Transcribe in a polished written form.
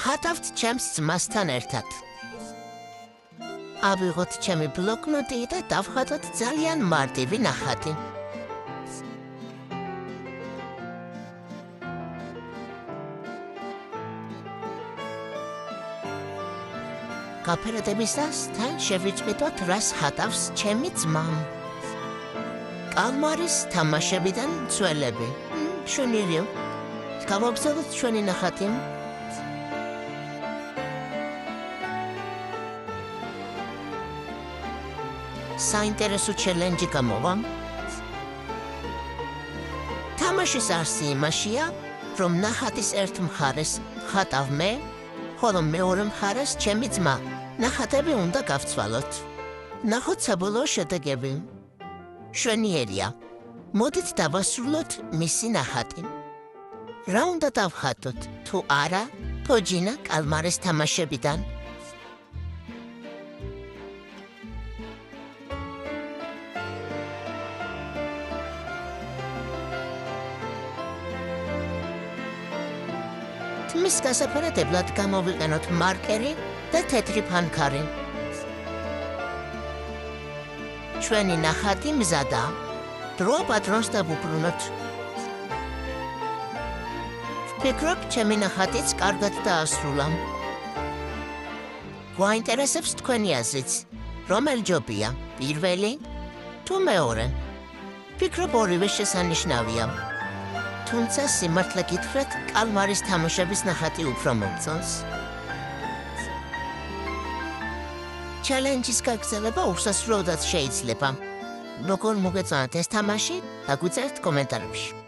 ვხატავთ ჩემს ძმასთან ერთად. ავიღოთ ჩემი ბლოკნოტი და დავხატოთ ძალიან მარტივი ნახატი. გაფერადებისას თან შევიწყვიტოთ, რას ხატავს ჩემი ძმა. კალმარის თამაშებიდან ძველები. მშვენიერია. გავაგზავნოთ ჩვენი ნახატი. საინტერესო ჩელენჯი გამოვა. თამაშის არსი იმაშია, რომ ნახატის ერთ მხარეს ხატავ მე, ხოლო მეორე მხარეს ჩემი ძმა. ნახატები უნდა გავცვალოთ. ნახოთ საბოლოო შედეგები. მშვენიერია. მოდით დავასრულოთ მისი ნახატი. რა უნდა დავხატოთ, თუ არა, თოჯინა კალმარის თამაშებიდან. თმის გასაფერადებლად გამოვიყენოთ მარკერი და თეთრი ფანქარი. ჩვენი ნახატი მზადაა. დრო პატრონს დავუბრუნოთ. ვფიქრობ, ჩემი ნახატიც კარგად დაასრულა. გვაინტერესებს თქვენი აზრიც. რომელი ჯობია, პირველი თუ მეორე? ვფიქრობ, ორივე შესანიშნავია. თუმცა სიმართლე გითხრათ, კალმარის თამაშების ნახატი უფრო მომწონს. ჩელენჯის გაგრძელება უსასრულოდაც შეიძლება. როგორ მოგეწონათ ეს თამაში, დაგვიწერთ კომენტარებში.